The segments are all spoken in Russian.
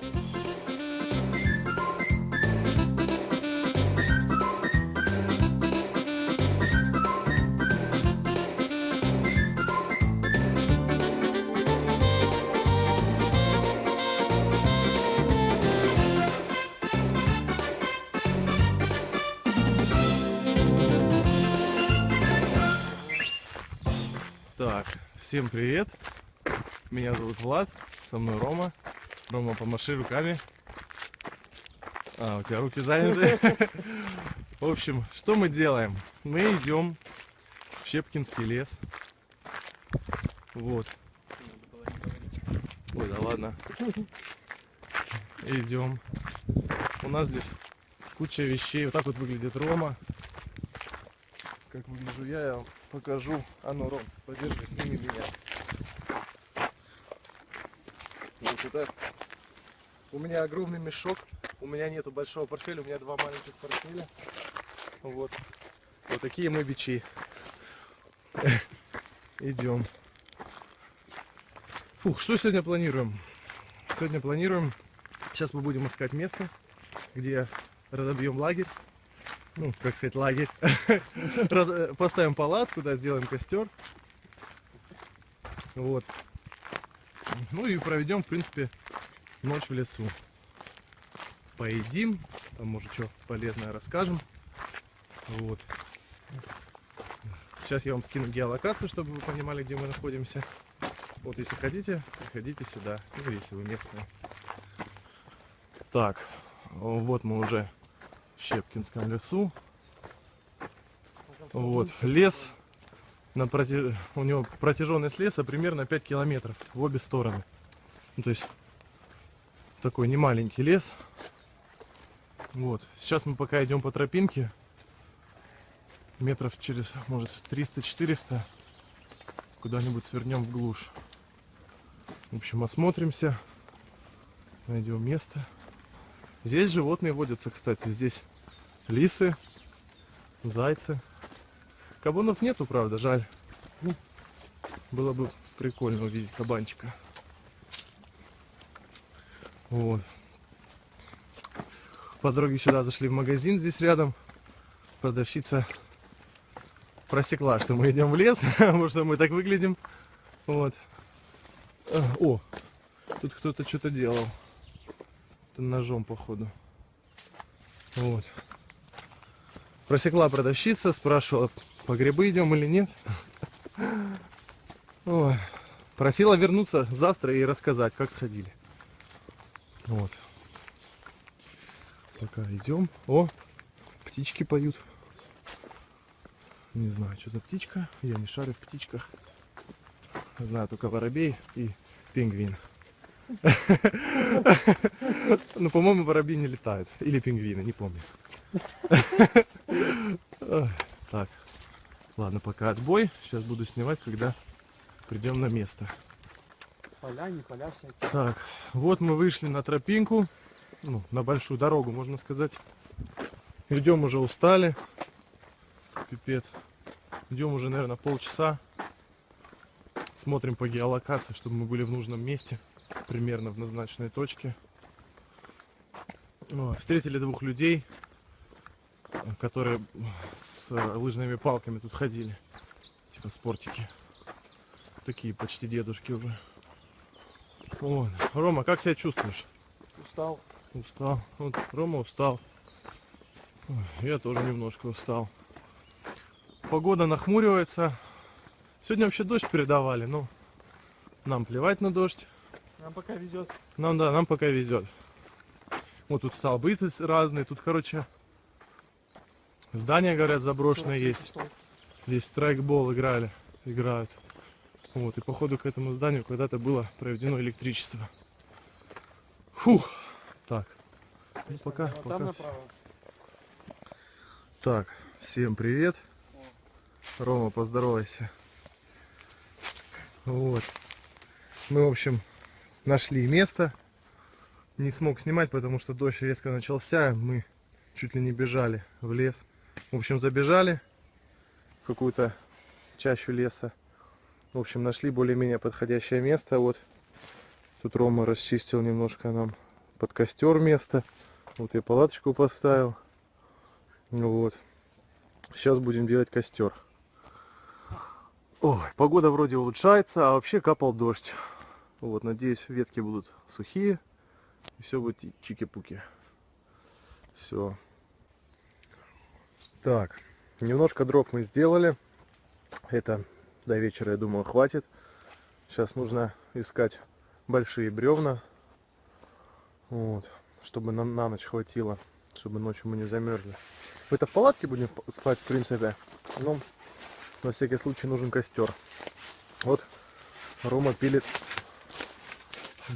Так, всем привет, меня зовут Влад, со мной Рома. Рома, помаши руками. А, у тебя руки заняты. В общем, что мы делаем? Мы идем в Щепкинский лес. Вот. Ой, да ладно. Идем. У нас здесь куча вещей. Вот так вот выглядит Рома. Как выгляжу я вам покажу. А ну, Ром, подержи, сними меня. Вот это. У меня огромный мешок. У меня нету большого портфеля, у меня два маленьких портфеля. Вот. Вот такие мы бичи. Идем. Фух, что сегодня планируем? Сегодня планируем. Сейчас мы будем искать место, где разобьем лагерь. Ну, как сказать, лагерь. Поставим палатку, да, сделаем костер. Вот. Ну и проведем, в принципе, ночь в лесу. Поедим, там может что полезное расскажем. Вот. Сейчас я вам скину геолокацию, чтобы вы понимали, где мы находимся. Вот, если хотите, приходите сюда, ну, если вы местные. Так, вот мы уже в Щепкинском лесу. Вот, лес, у него протяженность леса примерно 5 километров в обе стороны. Ну, то есть, такой немаленький лес. Вот, сейчас мы пока идем по тропинке. Метров через, может, 300-400 куда-нибудь свернем в глушь. В общем, осмотримся, найдем место. Здесь животные водятся, кстати. Здесь лисы, зайцы. Кабанов нету, правда, жаль. Было бы прикольно увидеть кабанчика. Вот. По дороге сюда зашли в магазин, здесь рядом. Продавщица просекла, что мы идем в лес, потому что мы так выглядим. Вот. О, тут кто-то что-то делал. Это ножом, походу. Вот. Просекла продавщица, спрашивала, по грибы идем или нет. Ой. Просила вернуться завтра и рассказать, как сходили. Вот. Пока идем. О, птички поют. Не знаю, что за птичка. Я не шарю в птичках. Знаю только воробей и пингвин. Ну, по-моему, воробьи не летают. Или пингвины, не помню. Так. Ладно, пока отбой. Сейчас буду снимать, когда придем на место. Поля, не поля всякие. Так, вот мы вышли на тропинку. Ну, на большую дорогу, можно сказать. Идем уже устали. Пипец. Идем уже, наверное, полчаса. Смотрим по геолокации, чтобы мы были в нужном месте. Примерно в назначенной точке. Встретили двух людей, которые с лыжными палками тут ходили. Типа спортики. Такие почти дедушки уже. Вот. Рома, как себя чувствуешь? Устал. Устал. Вот Рома устал. Я тоже немножко устал. Погода нахмуривается. Сегодня вообще дождь передавали, но нам плевать на дождь. Нам пока везет. Нам пока везет. Вот тут столбы разные. Тут, короче, здания, говорят, заброшенные есть. Здесь страйкбол играют. Вот, и походу к этому зданию когда-то было проведено электричество. Фух. Так. Ну, пока. Так, всем привет. Рома, поздоровайся. Вот. Мы, в общем, нашли место. Не смог снимать, потому что дождь резко начался. Мы чуть ли не бежали в лес. В общем, забежали в какую-то чащу леса. В общем, нашли более-менее подходящее место. Вот тут Рома расчистил немножко нам под костер место. Вот я палаточку поставил. Вот. Сейчас будем делать костер. Ой, погода вроде улучшается, а вообще капал дождь. Вот, надеюсь, ветки будут сухие. И все будет чики-пуки. Все. Так, немножко дров мы сделали. Это до вечера, я думаю, хватит. Сейчас нужно искать большие бревна. Вот, чтобы на ночь хватило. Чтобы ночью мы не замерзли. Мы-то в палатке будем спать, в принципе. Но на всякий случай нужен костер. Вот Рома пилит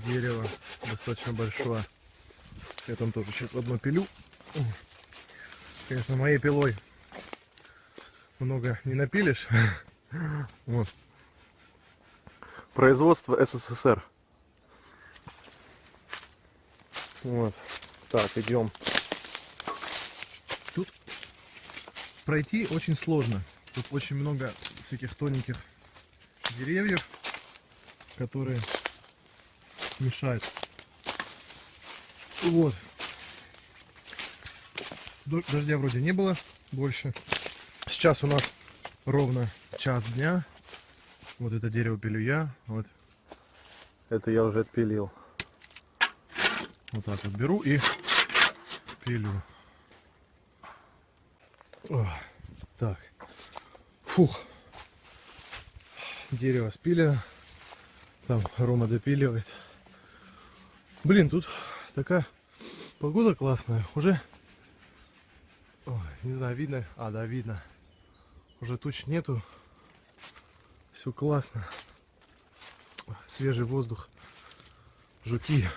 дерево достаточно большое. Я там тоже сейчас одно пилю. Конечно, моей пилой много не напилишь. Вот. Производство СССР. Вот. Так, идем. Тут пройти очень сложно. Тут очень много всяких тоненьких деревьев, которые мешают. Вот. Дождя вроде не было больше. Сейчас у нас ровно час дня. Вот это дерево пилю я. Вот. Это я уже отпилил. Вот так вот беру и пилю. О, так. Фух. Дерево спилено. Там Рома допиливает. Блин, тут такая погода классная. Уже, ой, не знаю, видно? А, да, видно. Уже туч нету. Все классно. Свежий воздух. Жуки.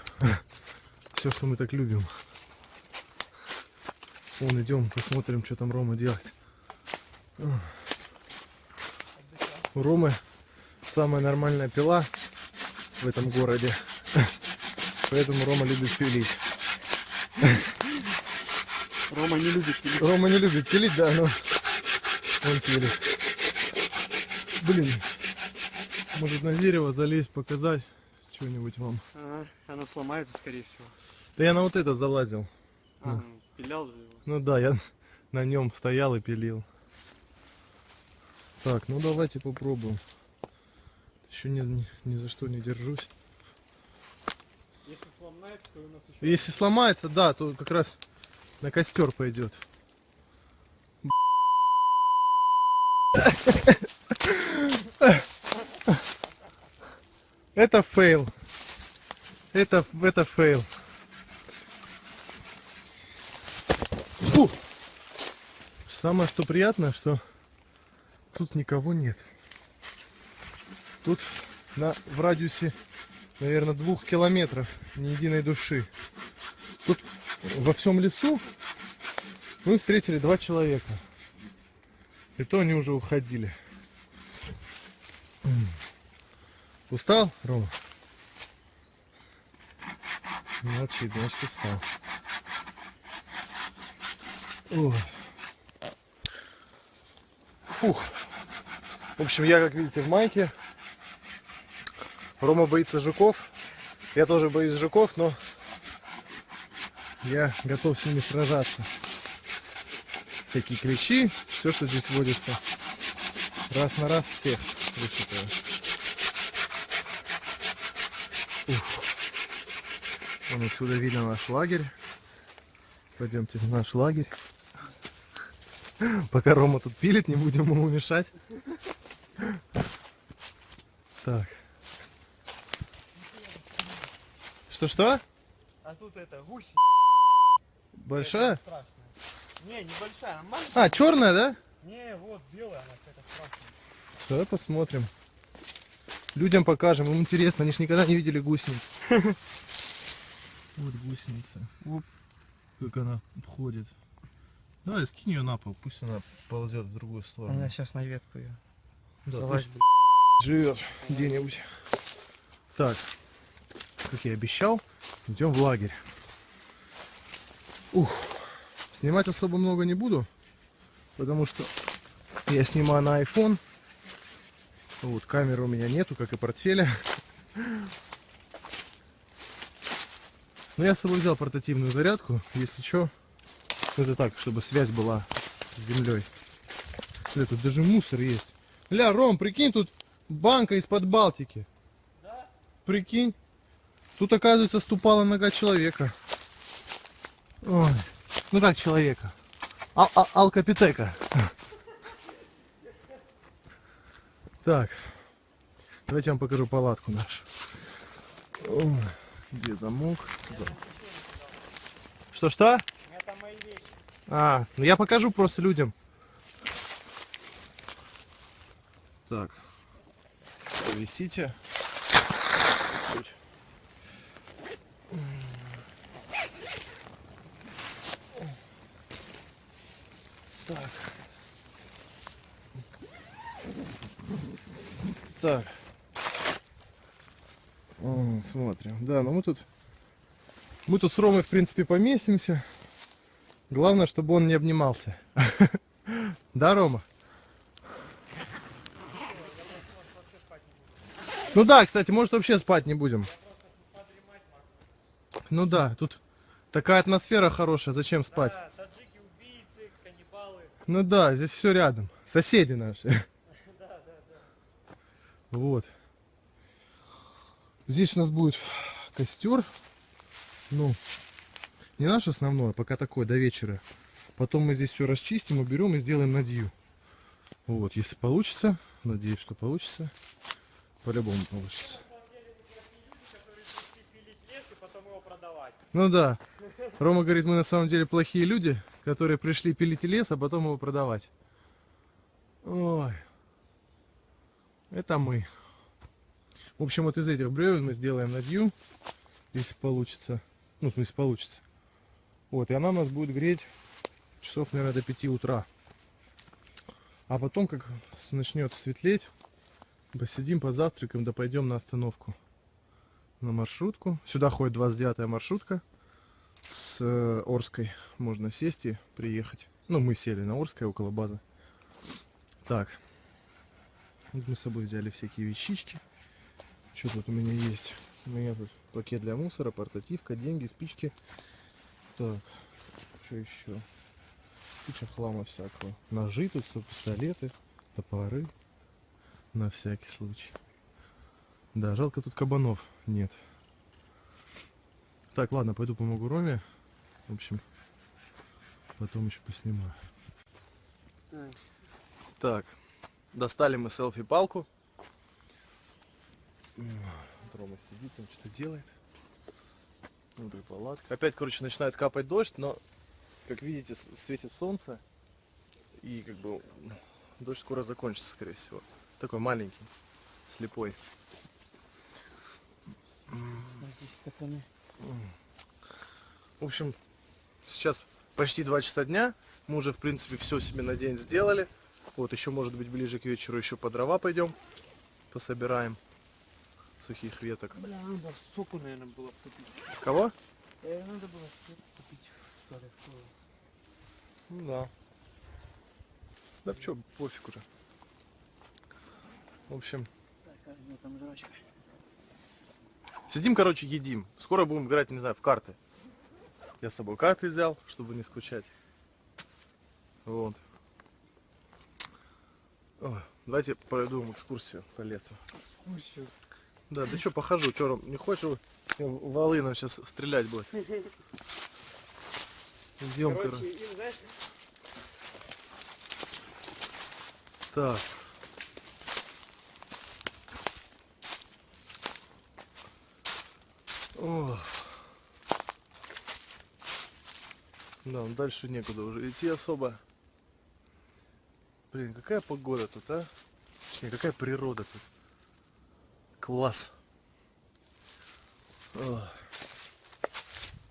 Все, что мы так любим. Вон, идем, посмотрим, что там Рома делает. У Ромы самая нормальная пила в этом городе. Поэтому Рома любит пилить. Рома не любит пилить. Рома не любит пилить, да, но он пилит. Блин, может на дерево залезть, показать что-нибудь вам. Оно сломается, скорее всего. Да я на вот это залазил. Пилял же его. Ну да, я на нем стоял и пилил. Так, ну давайте попробуем. Еще ни за что не держусь. Если сломается, то у нас еще... Если сломается, да, то как раз на костер пойдет. Это фейл. Это фейл. Фу. Самое что приятное, что тут никого нет. Тут в радиусе, наверное, 2 километров ни единой души. Тут во всем лесу мы встретили 2 человека. И то они уже уходили. Устал, Рома? Молчит, значит устал. Ой. Фух. В общем, я, как видите, в майке. Рома боится жуков. Я тоже боюсь жуков, но я готов с ними сражаться. Всякие клещи, все, что здесь водится. Раз на раз всех вышибаю. Вон отсюда видно наш лагерь. Пойдемте в наш лагерь. Пока Рома тут пилит, не будем ему мешать. Так. Что-что? А тут это гусь. Большая? Страшная. Не, небольшая, она маленькая. А, черная, да? Не, вот белая, она какая-то страшная. Давай посмотрим. Людям покажем, им интересно, они ж никогда не видели гусениц. Вот гусеница. Оп, как она ходит. Давай, скинь ее на пол, пусть она ползет в другую сторону. Она сейчас на ветку ее. Да, Давай. пусть живет где-нибудь. Так, как я и обещал, идем в лагерь. Ух, снимать особо много не буду, потому что я снимаю на iPhone. Вот, камеры у меня нету, как и портфеля. Но я с собой взял портативную зарядку, если что. Это так, чтобы связь была с землей. Тут даже мусор есть. Ля, Ром, прикинь, тут банка из-под Балтики. Да? Прикинь. Тут, оказывается, ступала нога человека. Ой. Ну как человека? Алкапитека. Так. Давайте я вам покажу палатку нашу. Ой, где замок? Что-что? У меня там мои вещи. Ну я покажу просто людям. Так. Повисите. Чуть. Так. Так. Смотрим. Да, ну мы тут с Ромой, в принципе, поместимся. Главное, чтобы он не обнимался. Да, Рома? Ну да, кстати, может вообще спать не будем. Ну да, тут такая атмосфера хорошая, зачем спать? Да, таджики, убийцы, каннибалы. Ну да, здесь все рядом. Соседи наши. Вот. Здесь у нас будет костер. Ну, не наш основной, а пока такой, до вечера. Потом мы здесь все расчистим, уберем и сделаем надью. Вот, если получится, надеюсь, что получится. По-любому получится. Лес и потом его продавать. Ну да. Рома говорит, мы на самом деле плохие люди, которые пришли пилить лес, а потом его продавать. Ой. Это мы. В общем, вот из этих бревен мы сделаем надью, если получится. Ну, в смысле, получится. Вот, и она нас будет греть часов, наверное, до 5 утра. А потом, как начнет светлеть, посидим, позавтракаем, да пойдем на остановку. На маршрутку. Сюда ходит 29-я маршрутка. С Орской можно сесть и приехать. Ну, мы сели на Орской, около базы. Так. Вот мы с собой взяли всякие вещички. Что тут у меня есть? У меня тут пакет для мусора, портативка, деньги, спички. Так, что еще? Куча хлама всякого. Ножи тут, все, пистолеты, топоры. На всякий случай. Да, жалко тут кабанов нет. Так, ладно, пойду помогу Роме. В общем, потом еще поснимаю. Так, достали мы селфи-палку. Рома сидит, он что-то делает. Внутри палатка. Опять, короче, начинает капать дождь, но, как видите, светит солнце. И как бы дождь скоро закончится, скорее всего. Такой маленький, слепой. В общем, сейчас почти 2 часа дня. Мы уже, в принципе, все себе на день сделали. Вот, еще, может быть, ближе к вечеру еще по дрова пойдем. Пособираем сухих веток. Бля, надо соку, наверное, было купить. Кого? Надо было соку купить, что ли. Ну да. Да чё, пофиг уже. В общем, Так, а где там жрачка? сидим, короче, едим. Скоро будем играть, не знаю, в карты. Я с собой карты взял, чтобы не скучать. Вот. Ой, давайте пойдем экскурсию по лесу. Экскурсию. Да, да что, похожу. Что, Ром, не хочешь? Волына сейчас стрелять будет. Идем, Короче, им, знаешь, Так. О. Да, дальше некуда уже идти особо. Блин, какая погода тут, а? Точнее, какая природа тут. Класс. О.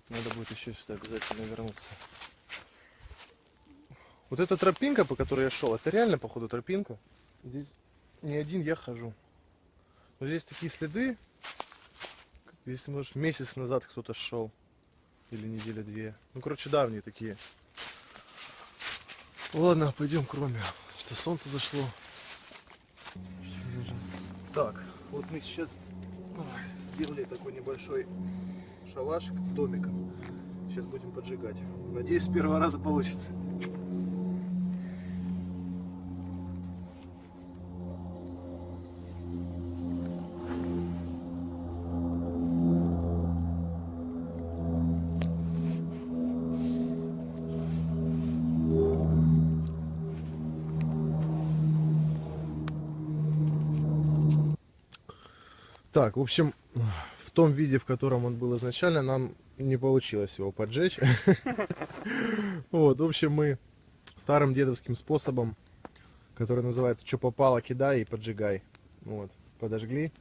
Надо будет еще сюда обязательно вернуться. Вот эта тропинка, по которой я шел, это реально, походу, тропинка. Здесь не один я хожу. Но здесь такие следы. Здесь, может, месяц назад кто-то шел. Или неделя две. Ну, короче, давние такие. Ладно, пойдем к Роме. Что солнце зашло. Так, вот мы сейчас сделали такой небольшой шалашик с домиком. Сейчас будем поджигать. Надеюсь, с первого раза получится. Так, в общем, в том виде, в котором он был изначально, нам не получилось его поджечь. Вот, в общем, мы старым дедовским способом, который называется «Чё попало, кидай и поджигай». Вот, подожгли,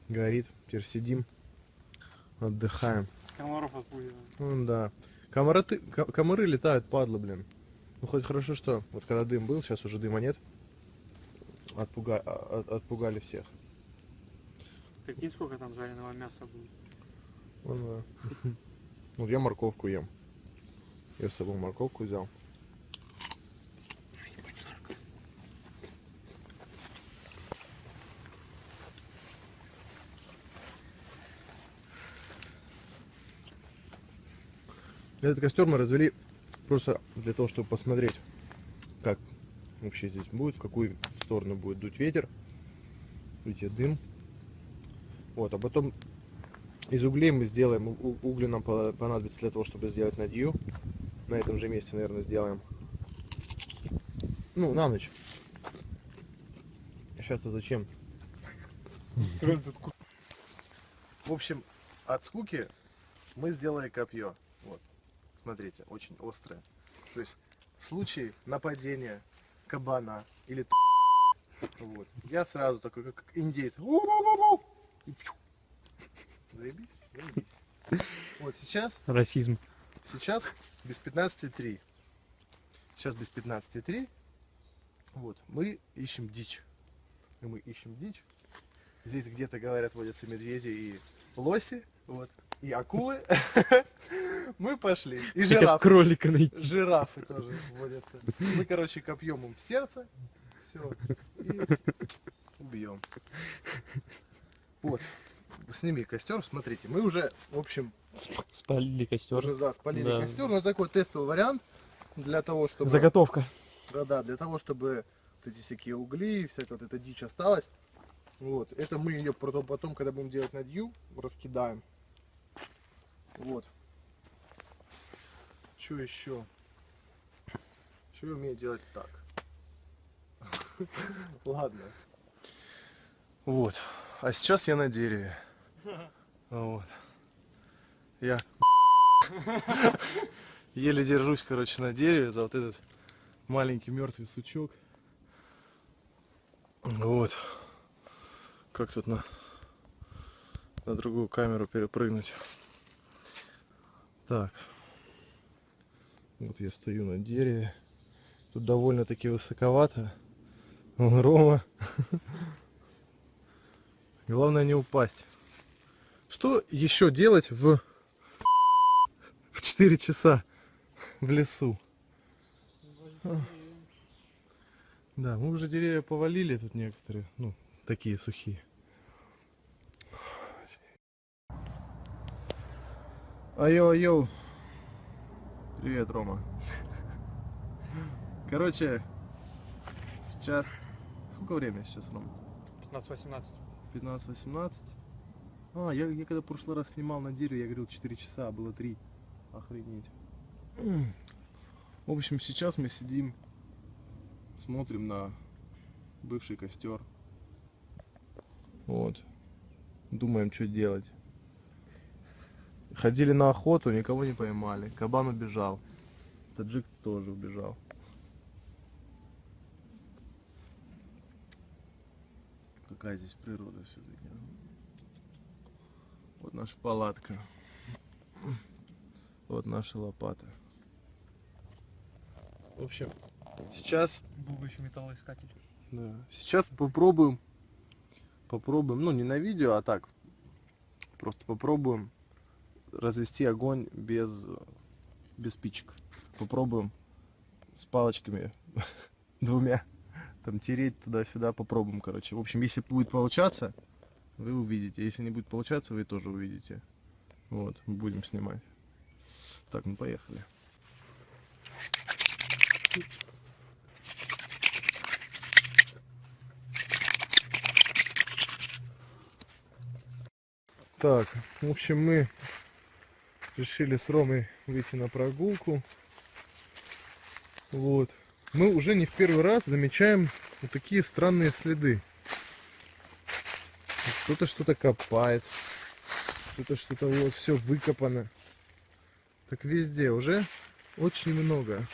горит, теперь сидим, отдыхаем. Комаров отпугиваем. Ну да. Комары летают, падлы, блин. Ну хоть хорошо, что вот когда дым был, сейчас уже дыма нет, отпугали всех. Прикинь, сколько там жареного мяса будет. Ну, да. Вот я морковку ем. Я с собой морковку взял. Этот костер мы развели просто для того, чтобы посмотреть, как вообще здесь будет, в какую сторону будет дуть ветер, видите, дым. Вот, а потом из углей мы сделаем, угли нам понадобится для того, чтобы сделать надью. На этом же месте, наверное, сделаем. Ну, на ночь. Сейчас-то зачем? В общем, от скуки мы сделали копье. Вот, смотрите, очень острое. То есть в случае нападения кабана или вот, я сразу такой, как индейец. И заебись, заебись. Вот сейчас Расизм. без 15:03. Сейчас без 15:03. Вот, мы ищем дичь. И мы ищем дичь. Здесь где-то, говорят, водятся медведи и лоси. Вот. И акулы. Мы пошли. И жирафы. Кролика найти. Жирафы тоже водятся. Мы, короче, копьем им в сердце. Все. И убьем. Вот. Сними костер, смотрите. Мы уже, в общем, Спалили костер. уже, да, спалили Да. костер. Но такой тестовый вариант для того, чтобы... Заготовка. Да-да, для того, чтобы вот эти всякие угли, всякая вот эта дичь осталась. Вот. Это мы ее потом, когда будем делать надью, раскидаем. Вот. Что еще? Что я умею делать так? Ладно. Вот. А сейчас я на дереве. Вот. Я еле держусь, короче, на дереве за вот этот маленький мертвый сучок. Вот. Как тут на другую камеру перепрыгнуть? Так. Вот я стою на дереве. Тут довольно-таки высоковато. Вон Рома. Главное не упасть. Что еще делать в 4 часа в лесу? Да, мы уже деревья повалили тут некоторые, ну, такие сухие. Айо-айо. Привет, Рома. Короче, сейчас... Сколько времени сейчас, Рома? 15-18. 15-18. А, я когда в прошлый раз снимал на дереве, я говорил 4 часа, а было 3. Охренеть. В общем, сейчас мы сидим, смотрим на бывший костер. Вот. Думаем, что делать. Ходили на охоту, никого не поймали. Кабан убежал. Таджик тоже убежал. Какая здесь природа все-таки. Вот наша палатка. Вот наша лопата. В общем, сейчас... Был бы еще металлоискатель. Да. Сейчас попробуем, ну не на видео, а так, просто попробуем развести огонь без спичек. Попробуем с палочками двумя там тереть туда-сюда, попробуем, короче. В общем, если будет получаться, вы увидите. Если не будет получаться, вы тоже увидите. Вот, будем снимать. Так, ну поехали. Так, в общем, мы решили с Ромой выйти на прогулку. Вот. Мы уже не в первый раз замечаем вот такие странные следы. Кто-то что-то копает. Кто-то что-то вот все выкопано. Так везде уже очень много.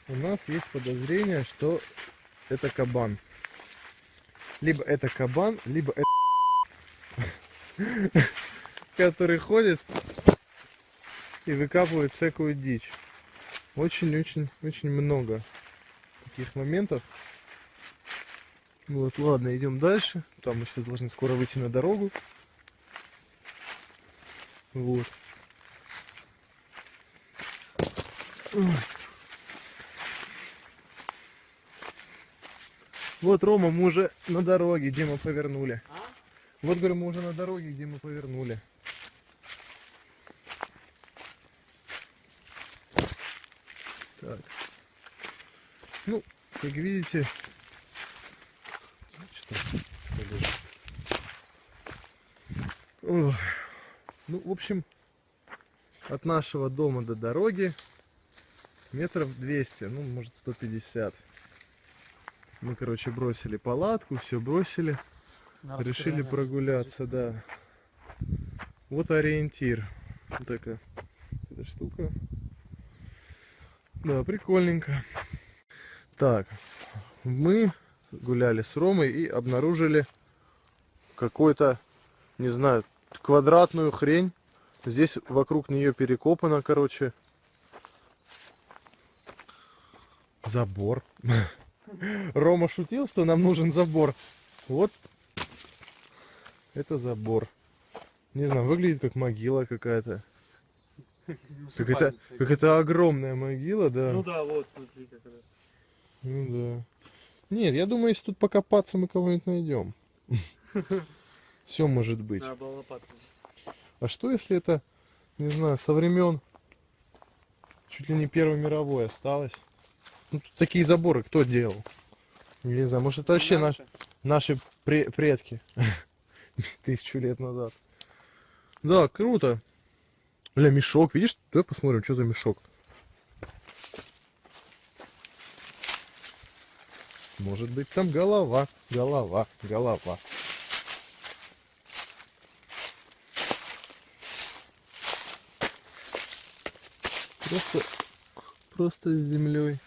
У нас есть подозрение, что это кабан. Либо это кабан, либо это который ходит и выкапывает всякую дичь. Очень-очень-очень много таких моментов. Вот, ладно, идем дальше. Там мы сейчас должны скоро выйти на дорогу. Вот. Вот, Рома, мы уже на дороге, где мы повернули. А? Вот, говорю, мы уже на дороге, где мы повернули. Так. Ну, как видите, ох. Ну, в общем, от нашего дома до дороги метров 200, ну, может, 150. Мы, короче, бросили палатку, все бросили. Решили прогуляться, да. Вот ориентир. Вот такая эта штука. Да, прикольненько. Так, мы гуляли с Ромой и обнаружили какую-то, не знаю, квадратную хрень. Здесь вокруг нее перекопано, короче, забор. Рома шутил, что нам нужен забор. Вот это забор. Не знаю, выглядит как могила какая-то. Какая-то огромная могила, да. Ну да, вот, смотри, как раз. Ну да. Нет, я думаю, если тут покопаться, мы кого-нибудь найдем. Все может быть. Надо было лопатой. А что если это, не знаю, со времен чуть ли не Первой мировой осталось? Ну, тут такие заборы кто делал? Не знаю, может это вообще наши предки 1000 лет назад. Да, круто. Бля, мешок, видишь? Давай посмотрим, что за мешок. Может быть там голова. Просто с землей.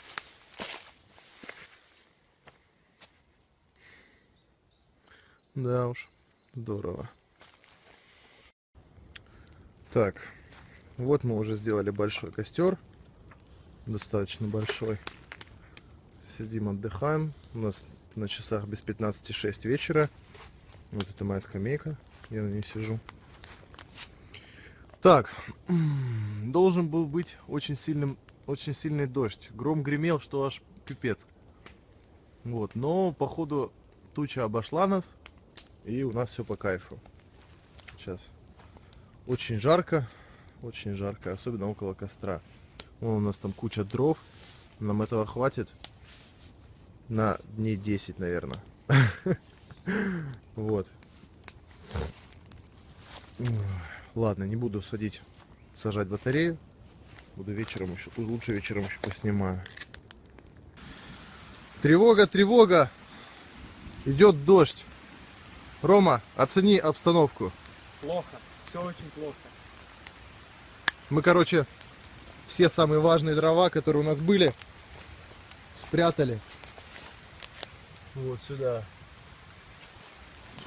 Да уж, здорово. Так, вот мы уже сделали большой костер, достаточно большой. Сидим, отдыхаем. У нас на часах без 15:06 вечера. Вот это моя скамейка, я на ней сижу. Так, должен был быть очень сильный дождь. Гром гремел, что аж пипец. Вот, но походу туча обошла нас, и у нас все по кайфу. Сейчас. Очень жарко, особенно около костра. Вон у нас там куча дров. Нам этого хватит на дней 10, наверное. Вот. Ладно, не буду сажать батарею. Буду вечером еще, лучше вечером еще поснимаю. Тревога, тревога! Идет дождь. Рома, оцени обстановку. Плохо. Все очень плохо. Мы, короче, все самые важные дрова, которые у нас были, спрятали вот сюда.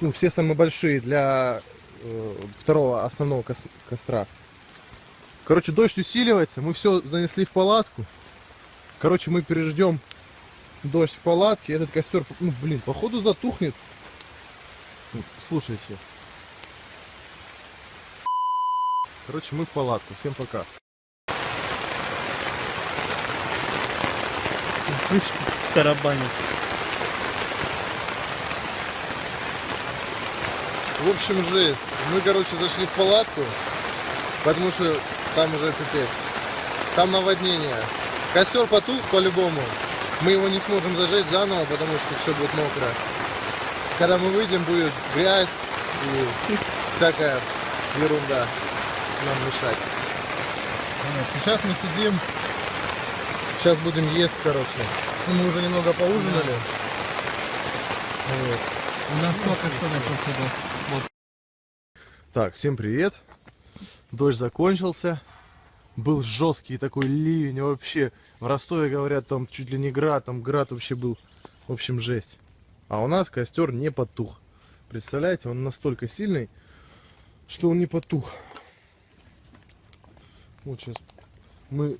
Ну, все самые большие для второго основного костра. Короче, дождь усиливается, мы все занесли в палатку. Короче, мы переждем дождь в палатке. Этот костер, ну, блин, походу затухнет. Слушайте. Короче, мы в палатку. Всем пока. Слышь, тарабанит. В общем, жесть. Мы, короче, зашли в палатку. потому что там уже пипец. Там наводнение. Костер потух по-любому. Мы его не сможем зажечь заново, потому что все будет мокро. Когда мы выйдем, будет грязь и всякая ерунда нам мешать. Вот, сейчас мы сидим. Сейчас будем есть, короче. Мы уже немного поужинали. Вот. У нас только что начался дождь. Так, всем привет. Дождь закончился. Был жесткий такой ливень вообще. В Ростове говорят, там чуть ли не град, там град вообще был. В общем, жесть. А у нас костер не потух. Представляете, он настолько сильный, что он не потух. Вот сейчас мы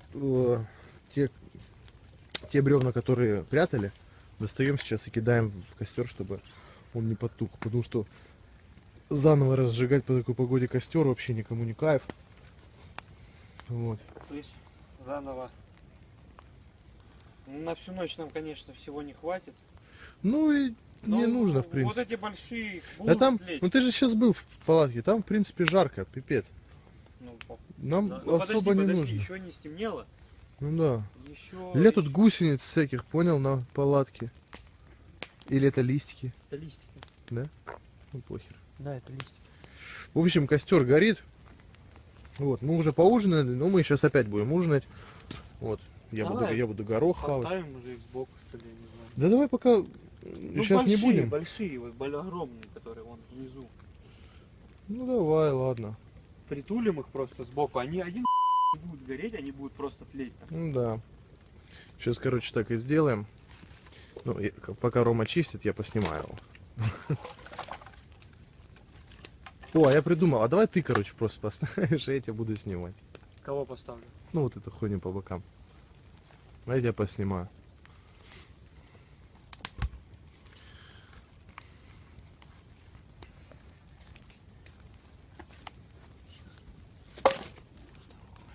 те бревна, которые прятали, достаем сейчас и кидаем в костер, чтобы он не потух. Потому что заново разжигать по такой погоде костер вообще никому не кайф. Вот. Слышь, заново. Ну, на всю ночь нам, конечно, всего не хватит. Ну и не Но нужно, в Вот принципе. эти большие А будут там, тлеть. ну ты же сейчас был в палатке, там в принципе жарко, пипец. Ну, Нам да. Ну, особо не нужно. Еще не стемнело. Ну да. Еще... Или тут гусениц всяких, понял, на палатке. Или это листики, Это листики. да? Ну похер. Да, это листики. В общем, костер горит. Вот, мы уже поужинали, но мы сейчас опять будем ужинать. Вот, Давай. я буду горох хавать. Поставим уже их сбоку, что ли, я не знаю. Да давай пока Ну, сейчас не большие, будем. большие, вот огромные, которые вон внизу. Ну давай, ладно. Притулим их просто сбоку. Они один не будут гореть, они будут просто тлеть там. Ну да. Сейчас, короче, так и сделаем. Ну, пока Рома чистит, я поснимаю его. О, а я придумал. А давай ты, короче, просто поставишь, а я тебя буду снимать. Кого поставлю? Ну, вот эту хуйню по бокам. А я тебя поснимаю.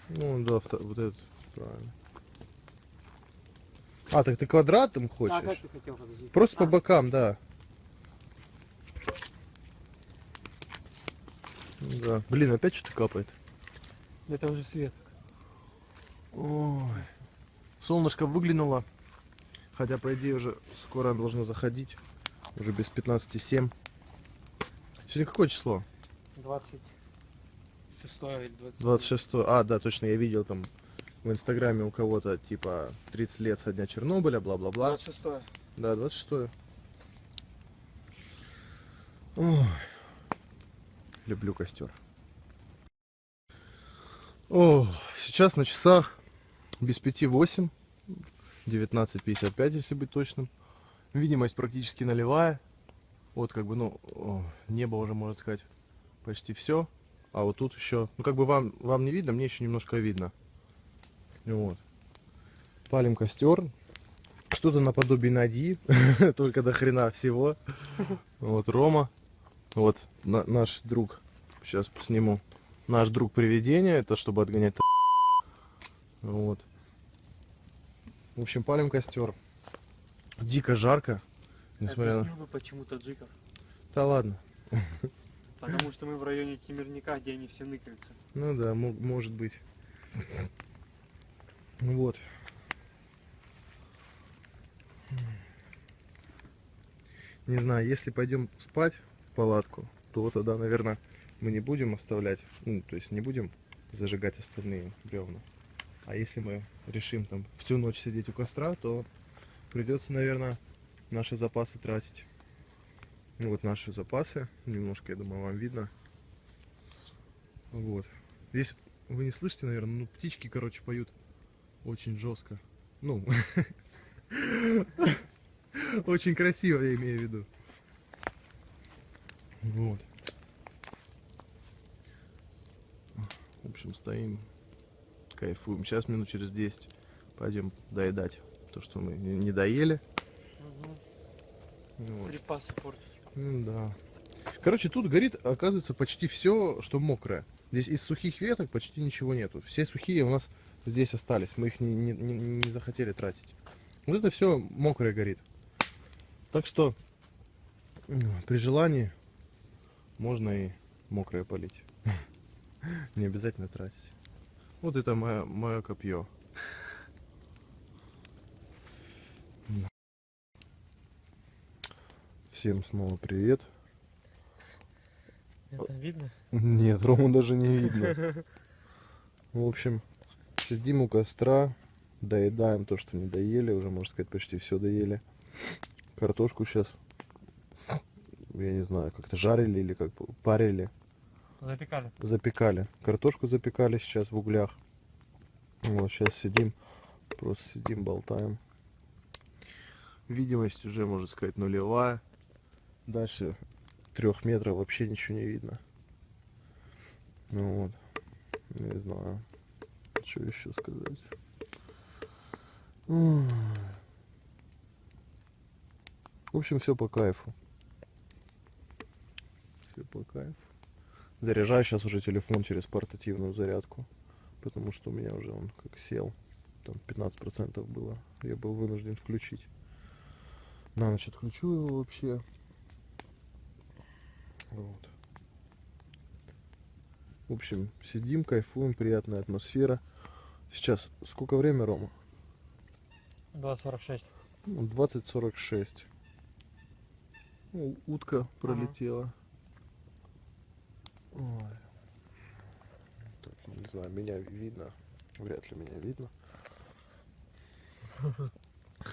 Ну, да, вот этот, правильно. А, так ты квадратом хочешь? А как ты хотел, подожди? Просто по А, бокам, да. Да. Блин, опять что-то капает. Это уже свет. Ой. Солнышко выглянуло. Хотя, по идее, уже скоро оно должно заходить. Уже без 15,7. Сегодня какое число? 26 или 20. 26. А, да, точно, я видел там в инстаграме у кого-то, типа, 30 лет со дня Чернобыля, бла-бла-бла. 26. Да, 26. Ой. Люблю костер. О, сейчас на часах без 5-8. 19:55, если быть точным. Видимость практически нулевая. Вот как бы, ну, небо уже, можно сказать, почти все. А вот тут еще, ну как бы вам не видно, мне еще немножко видно. Вот. Палим костер. Что-то наподобие Нади, только до хрена всего. Вот Рома. Вот наш друг. Сейчас сниму. Наш друг привидение, это чтобы отгонять. Вот. В общем, палим костер. Дико жарко. Несмотря на... Объяснил бы, почему таджиков. Да ладно. Потому что мы в районе Темирника, где они все ныкаются. Ну да, может быть. Вот. Не знаю, если пойдем спать в палатку, то тогда, наверное, мы не будем оставлять, ну, то есть не будем зажигать остальные бревна. А если мы решим там всю ночь сидеть у костра, то придется, наверное, наши запасы тратить. Ну, вот наши запасы. Немножко, я думаю, вам видно. Вот. Здесь вы не слышите, наверное, ну птички, короче, поют очень жестко. Ну, очень красиво, я имею в виду. Вот. В общем, стоим, кайфуем. Сейчас минут через 10 пойдем доедать то, что мы не доели. Вот. Припасы портить. Ну да. Короче, тут горит, оказывается, почти все, что мокрое. Здесь из сухих веток почти ничего нету. Все сухие у нас здесь остались. Мы их не захотели тратить. Вот это все мокрое горит. Так что при желании можно и мокрое полить. Не обязательно тратить. Вот это мое копье. Всем снова привет. Это видно? Нет, Рому даже не видно. В общем, сидим у костра, доедаем то, что не доели, уже, можно сказать, почти все доели. Картошку сейчас, я не знаю, как-то жарили или как парили, Запекали. запекали. Картошку запекали сейчас в углях. Вот, сейчас сидим, просто сидим, болтаем. Видимость уже, можно сказать, нулевая. Дальше 3 метров вообще ничего не видно. Ну вот, не знаю, что еще сказать. В общем, все по кайфу. Все по кайфу. Заряжаю сейчас уже телефон через портативную зарядку, потому что у меня уже он как сел. Там 15% было. Я был вынужден включить. На ночь отключу его вообще. Вот. В общем, сидим, кайфуем, приятная атмосфера. Сейчас сколько время, Рома? 2,46. Ну, 20:46. Ну, утка пролетела. Ой. Так, не знаю, меня видно. Вряд ли меня видно.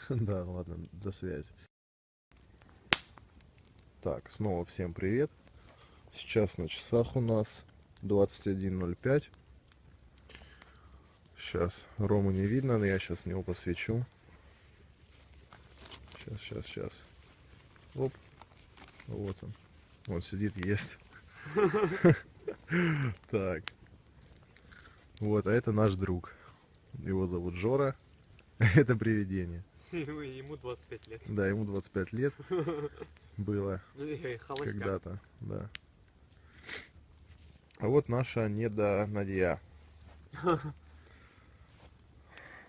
Да, ладно, до связи. Так, снова всем привет. Сейчас на часах у нас 21:05. Сейчас Рому не видно, но я сейчас него посвечу. Сейчас. Оп. Вот он. Он сидит, ест. Так. Вот, а это наш друг. Его зовут Жора. Это привидение. Ему 25 лет. Да, ему 25 лет было Холостяк. когда-то, да. А вот наша Надя.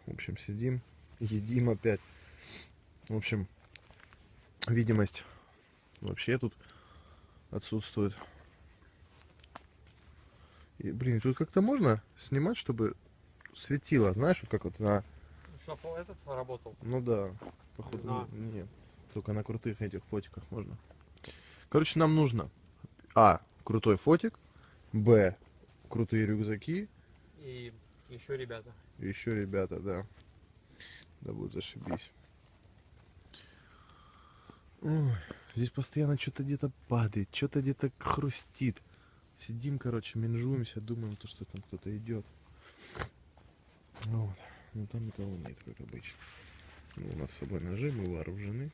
В общем, сидим, едим опять. В общем, видимость вообще тут отсутствует. И, блин, тут как-то можно снимать, чтобы светило, знаешь, вот как вот на... Чтоб этот работал. Ну да, походу, Да. нет. Только на крутых этих фотиках можно. Короче, нам нужно А, крутой фотик, Б, крутые рюкзаки, И еще ребята. и еще ребята, да. Да будет зашибись. Ой, здесь постоянно что-то где-то падает, что-то где-то хрустит. Сидим, короче, менжуемся, думаем, то, что там кто-то идет. Вот. Но там никого нет, как обычно. Ну, у нас с собой ножи, мы вооружены.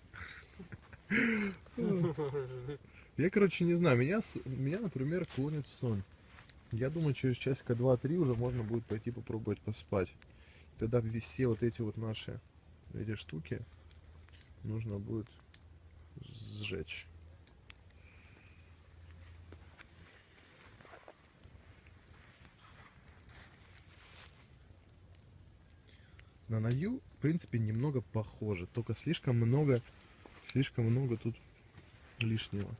Я, короче, не знаю, меня, например, клонит в сон. Я думаю, через часика 2-3 уже можно будет пойти попробовать поспать. Тогда все вот эти вот наши эти штуки нужно будет сжечь. На Надю, в принципе, немного похоже, только слишком много тут лишнего.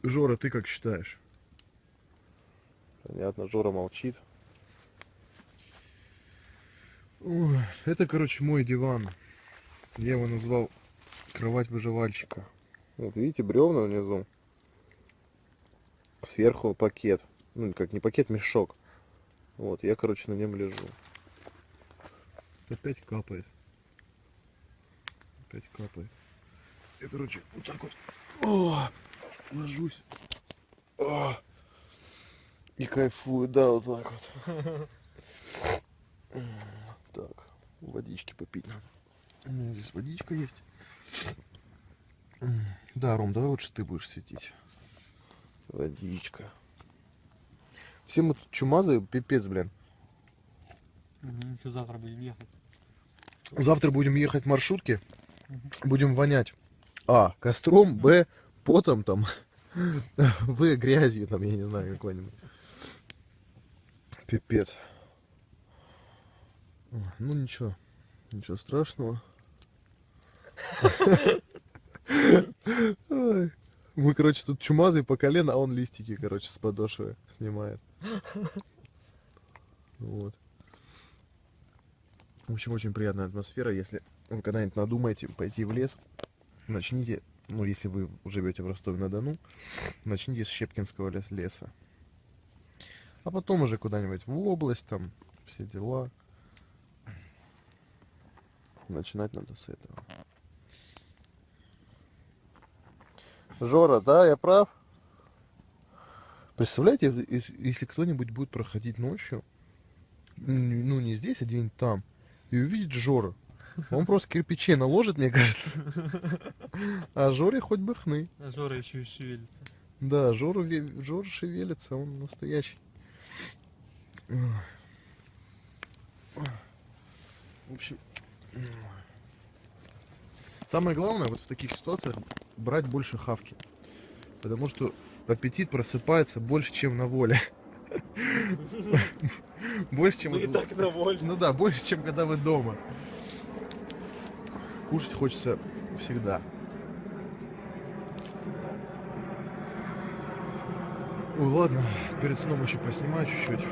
Жора, ты как считаешь? Понятно, Жора молчит. Ой, это, короче, мой диван. Я его назвал кровать выживальщика. Вот видите, бревна внизу. Сверху пакет. Ну, как не пакет, мешок. Вот, я, короче, на нем лежу. Опять капает. Опять капает. Я, короче, вот так вот ложусь. И кайфую, да, вот так вот. Так, водички попить надо. У меня здесь водичка есть. Да, Ром, давай лучше ты будешь светить. Водичка. Все мы тут чумазые, пипец, блин. Что завтра будем ехать? Завтра будем ехать в маршрутке. Будем вонять. А, костром, Б, потом там. В, грязью там, я не знаю, какой-нибудь. Пипец. Ну ничего. Ничего страшного. Ой. Мы, короче, тут чумазый по колено, а он листики, короче, с подошвы снимает. Вот. В общем, очень приятная атмосфера. Если вы когда-нибудь надумаете пойти в лес, начните, ну, если вы живете в Ростове-на-Дону, начните с Щепкинского леса. А потом уже куда-нибудь в область, там, все дела. Начинать надо с этого. Жора, да, я прав? Представляете, если кто-нибудь будет проходить ночью, ну, не здесь, а где-нибудь там, и увидит Жора, он просто кирпичей наложит, мне кажется. А Жоре хоть бы хны. А Жора еще и шевелится. Да, Жора шевелится, он настоящий. В общем, самое главное вот в таких ситуациях брать больше хавки. Потому что аппетит просыпается больше, чем на воле. Больше, чем... Ну и так на воле. Ну да, больше, чем когда вы дома. Кушать хочется всегда. Ой, ладно, перед сном еще поснимаю чуть-чуть.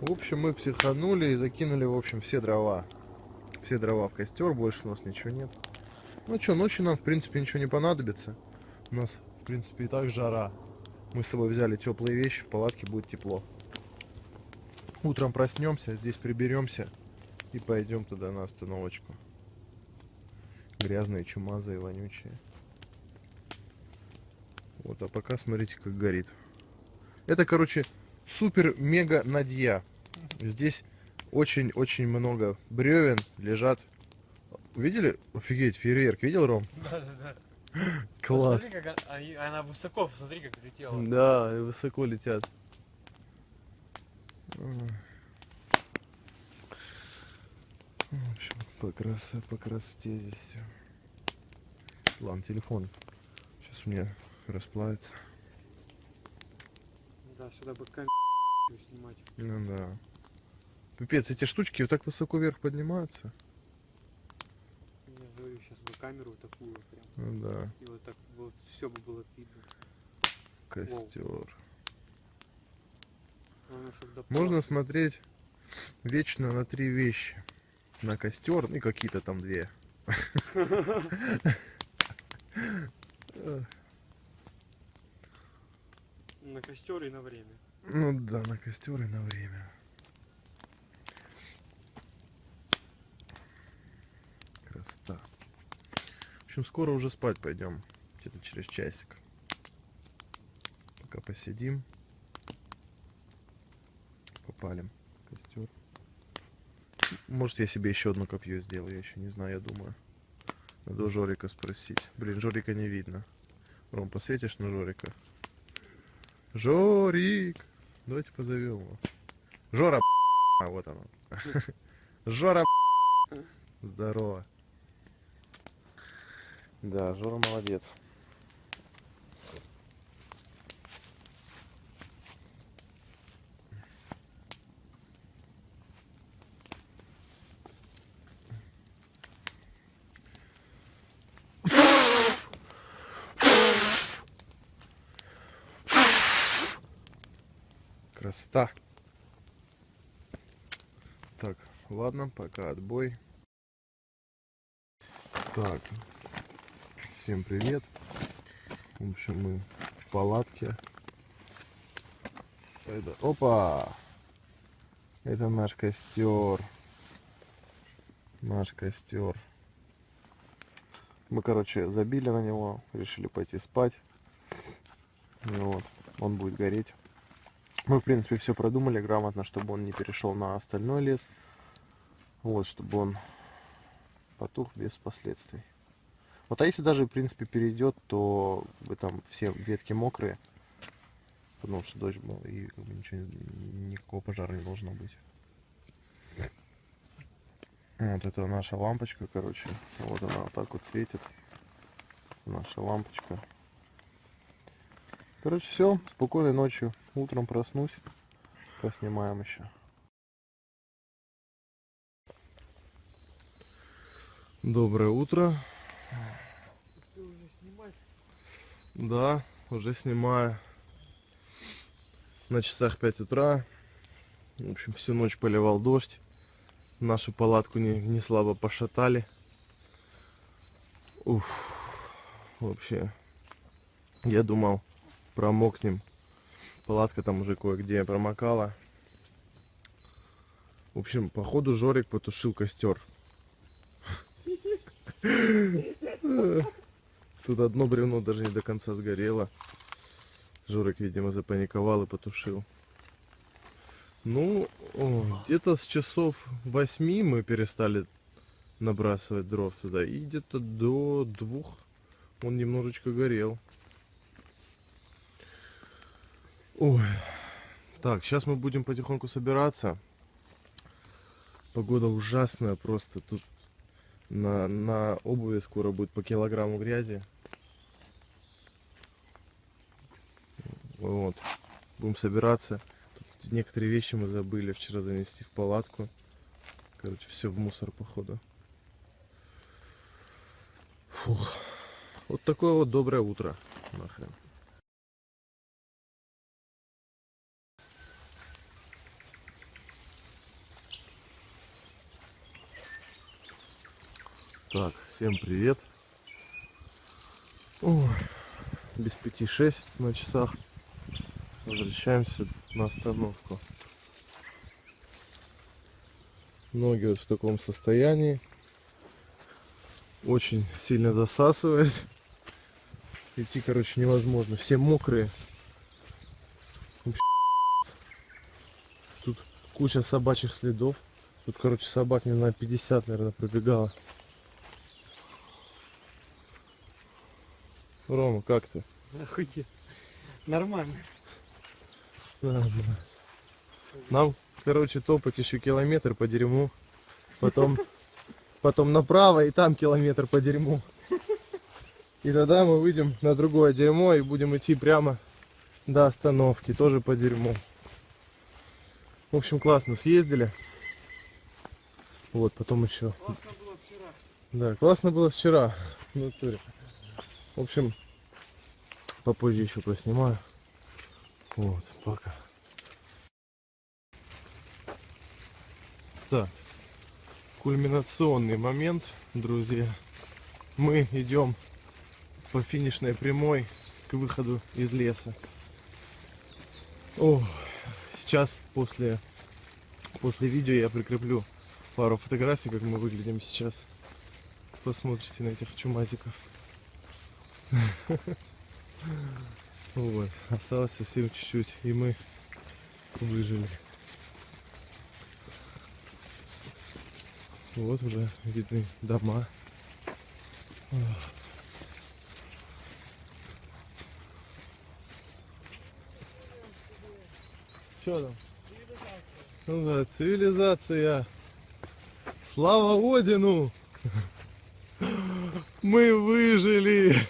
В общем, мы психанули и закинули, в общем, все дрова. Все дрова в костер, больше у нас ничего нет. Ну что, ночью нам, в принципе, ничего не понадобится. У нас, в принципе, и так жара. Мы с собой взяли теплые вещи, в палатке будет тепло. Утром проснемся, здесь приберемся и пойдем туда на остановочку. Грязные, чумазые, вонючие. Вот, а пока смотрите, как горит. Это, короче, супер-мега надья. Здесь очень-очень много бревен лежат. Видели? Офигеть, фейерверк. Видел, Ром? Да. Класс. Смотри, как она высоко, смотри, как летела. Да, и высоко летят. В общем, по красоте здесь все. Ладно, телефон. Сейчас у меня расплавится. Да, сюда бы камеру снимать. Ну да. Пипец, эти штучки вот так высоко вверх поднимаются. Я говорю, сейчас бы камеру такую прям. Ну да. И вот так вот все бы было видно. Костер. Главное, чтоб до Можно пола. смотреть вечно на 3 вещи. На костер и какие-то там 2. На костер и на время. Ну да, на костер и на время. Красота. В общем, скоро уже спать пойдем. Где-то через часик. Пока посидим. Попалим костер. Может, я себе еще одно копье сделаю, я еще не знаю, я думаю. Надо у Жорика спросить. Блин, Жорика не видно. Ром, посветишь на Жорика? Жорик! Давайте позовем его. Жора, а вот оно. Жора, здорово. Да, Жора молодец. Красота. Так, ладно, пока отбой. Так, всем привет. В общем, мы в палатке. Это, опа! Это наш костер. Наш костер. Мы, короче, забили на него, решили пойти спать. Вот, он будет гореть. Мы, в принципе, все продумали грамотно, чтобы он не перешел на остальной лес. Вот, чтобы он потух без последствий. Вот, а если даже, в принципе, перейдет, то вы там все ветки мокрые. Потому что дождь был, и как бы ничего, никакого пожара не должно быть. Вот это наша лампочка, короче. Вот она вот так вот светит. Наша лампочка. Короче, все. Спокойной ночи. Утром проснусь. Поснимаем еще. Доброе утро. Ты уже снимать? Да, уже снимаю. На часах 5 утра. В общем, всю ночь поливал дождь. Нашу палатку не слабо пошатали. Уф. Вообще. Я думал, промокнем. Палатка там уже кое-где промокала. В общем, походу Жорик потушил костер. Тут одно бревно даже не до конца сгорело. Жорик, видимо, запаниковал и потушил. Ну, где-то с часов 8 мы перестали набрасывать дров туда. И где-то до 2 он немножечко горел. Ой. Так, сейчас мы будем потихоньку собираться. Погода ужасная просто. Тут на обуви скоро будет по килограмму грязи. Вот. Будем собираться. Тут некоторые вещи мы забыли вчера занести в палатку. Короче, все в мусор, походу. Фух. Вот такое вот доброе утро. Нахрен. Так, всем привет. Ой, без 5-6 на часах. Возвращаемся на остановку. Ноги вот в таком состоянии. Очень сильно засасывает. Идти, короче, невозможно. Все мокрые. Тут куча собачьих следов. Тут, короче, собак, не знаю, 50, наверное, пробегало. Рома, как ты? Охуеть. Нормально. Нормально. Нам, короче, топать еще километр по дерьму. Потом направо, и там километр по дерьму. И тогда мы выйдем на другое дерьмо и будем идти прямо до остановки, тоже по дерьму. В общем, классно съездили. Вот, потом еще. Классно было вчера. Да, классно было вчера. В натуре. В общем, попозже еще поснимаю. Вот, пока. Так, кульминационный момент, друзья. Мы идем по финишной прямой к выходу из леса. О, сейчас после видео я прикреплю пару фотографий, как мы выглядим сейчас. Посмотрите на этих чумазиков. Вот, осталось совсем чуть-чуть, и мы выжили. Вот уже видны дома. Что там? Ну да, цивилизация. Слава Одину! Мы выжили!